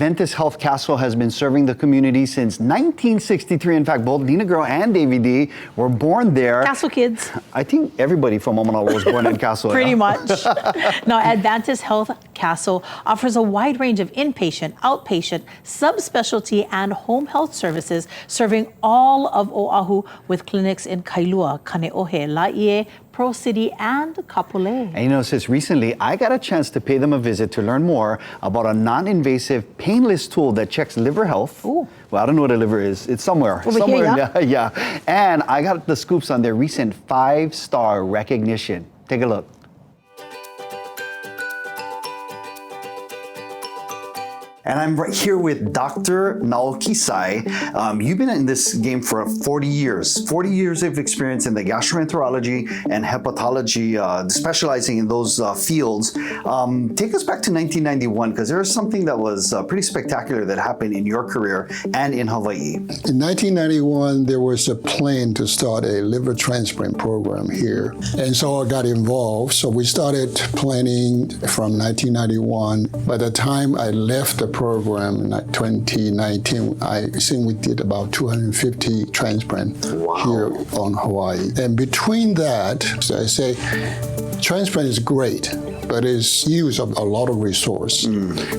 Adventist Health Castle has been serving the community since 1963. In fact, both Lina Girl and Davy D were born there. Castle kids. I think everybody from Omanalo was born in Castle. Pretty much. Now, Adventist Health Castle offers a wide range of inpatient, outpatient, subspecialty, and home health services, serving all of Oahu with clinics in Kailua, Kaneohe, Laie, Pro City, and Kapolei. And since recently, I got a chance to pay them a visit to learn more about a non-invasive, painless tool that checks liver health. Ooh. Well, I don't know what a liver is. It's somewhere. Over here, yeah. And I got the scoops on their recent 5-star recognition. Take a look. And I'm right here with Dr. Naoki Sai. You've been in this game for 40 years. 40 years of experience in the gastroenterology and hepatology, specializing in those fields. Take us back to 1991, because there was something that was pretty spectacular that happened in your career and in Hawaii. In 1991, there was a plan to start a liver transplant program here. And so I got involved. So we started planning from 1991. By the time I left the program in 2019, I think we did about 250 transplants here on Hawaii. And between that, so I say, transplant is great, but it's use of a lot of resource.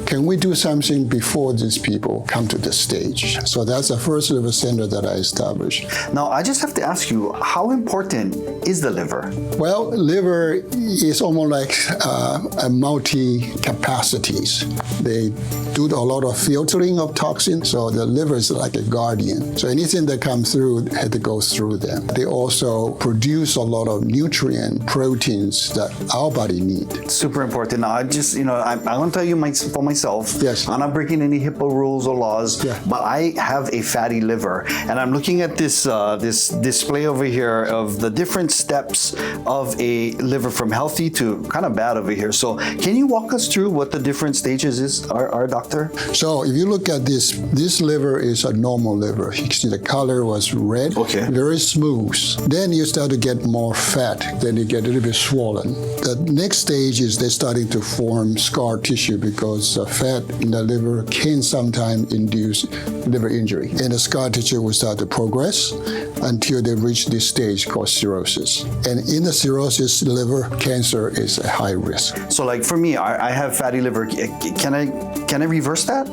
Can we do something before these people come to the stage? So that's the first liver center that I established. Now, I just have to ask you, how important is the liver? Well, liver is almost like a multi-capacities. They do a lot of filtering of toxins, so the liver is like a guardian. So anything that comes through had to go through them. They also produce a lot of nutrient proteins that our body needs. Super important. Now, I just, I want to tell you for myself, yes. I'm not breaking any HIPAA rules or laws, Yeah. but I have a fatty liver. And I'm looking at this this display over here of the different steps of a liver from healthy to kind of bad over here. So can you walk us through what the different stages are, doctor? So if you look at this liver is a normal liver. You can see the color was red, very smooth. Then you start to get more fat, then you get a little bit swollen. The next stage is they're starting to form scar tissue because fat in the liver can sometimes induce liver injury. And the scar tissue will start to progress until they reach this stage called cirrhosis. And in the cirrhosis, liver cancer is a high risk. So like for me, I have fatty liver. Can I reverse that?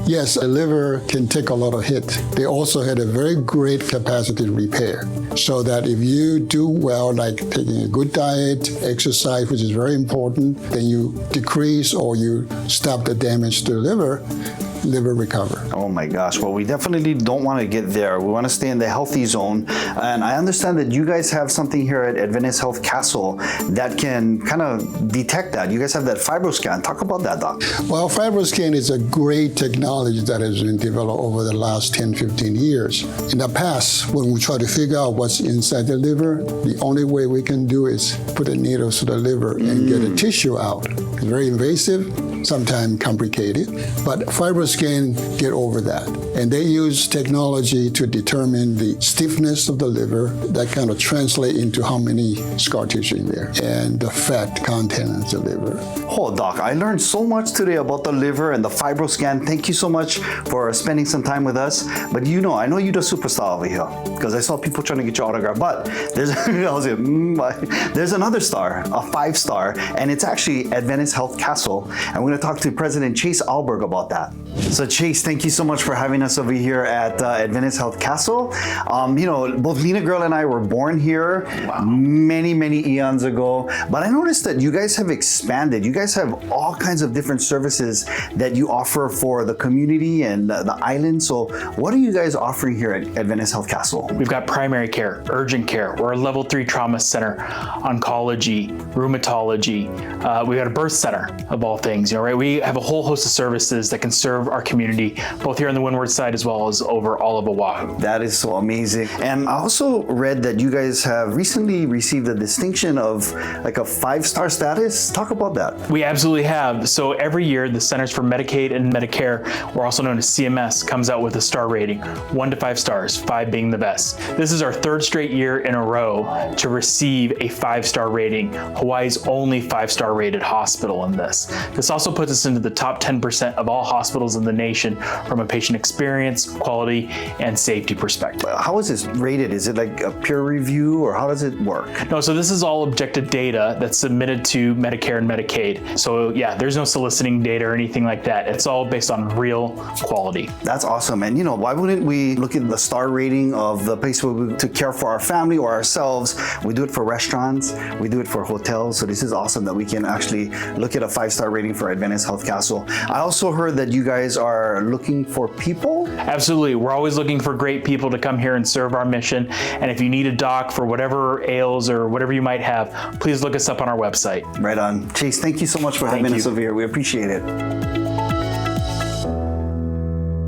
Yes, a liver can take a lot of hit. They also had a very great capacity to repair. So that if you do well, like taking a good diet, exercise, which is very important, then you decrease or you stop the damage to the liver recover. Oh my gosh. Well, we definitely don't want to get there. We want to stay in the healthy zone. And I understand that you guys have something here at Adventist Health Castle that can kind of detect that. You guys have that FibroScan. Talk about that, Doc. Well, FibroScan is a great technology that has been developed over the last 10, 15 years. In the past, when we try to figure out what's inside the liver, the only way we can do is put a needle to the liver and get a tissue out. It's very invasive, sometimes complicated, but FibroScan get over that. And they use technology to determine the stiffness of the liver that kind of translate into how many scar tissue in there and the fat content of the liver. Oh, Doc, I learned so much today about the liver and the FibroScan. Thank you so much for spending some time with us. But I know you're the superstar over here because I saw people trying to get your autograph. But there's another star, a 5-star, and it's actually Adventist Health Castle. And we're going to talk to President Chase Alberg about that. So Chase, thank you so much for having us over here at Adventist Health Castle. Both Lina Girl and I were born here many, many eons ago. But I noticed that you guys have expanded. You guys have all kinds of different services that you offer for the community and the island. So what are you guys offering here at Adventist Health Castle? We've got primary care, urgent care. We're a level 3 trauma center, oncology, rheumatology. We've got a birth center of all things. We have a whole host of services that can serve our community, both here on the Windward side as well as over all of Oahu. That is so amazing. And I also read that you guys have recently received the distinction of like a 5-star status. Talk about that. We absolutely have. So every year, the Centers for Medicaid and Medicare, or also known as CMS, comes out with a star rating, 1 to 5 stars, 5 being the best. This is our 3rd straight year in a row to receive a 5-star rating, Hawaii's only 5-star rated hospital in this. This also also puts us into the top 10% of all hospitals in the nation from a patient experience, quality, and safety perspective. How is this rated? Is it like a peer review, or how does it work? No, so this is all objective data that's submitted to Medicare and Medicaid. So yeah, there's no soliciting data or anything like that. It's all based on real quality. That's awesome. And why wouldn't we look at the star rating of the place where we to care for our family or ourselves? We do it for restaurants, we do it for hotels. So this is awesome that we can actually look at a 5-star rating for Adventist Health Castle. I also heard that you guys are looking for people. Absolutely. We're always looking for great people to come here and serve our mission. And if you need a doc for whatever ails or whatever you might have, please look us up on our website. Right on. Chase, thank you so much for having us over here. We appreciate it.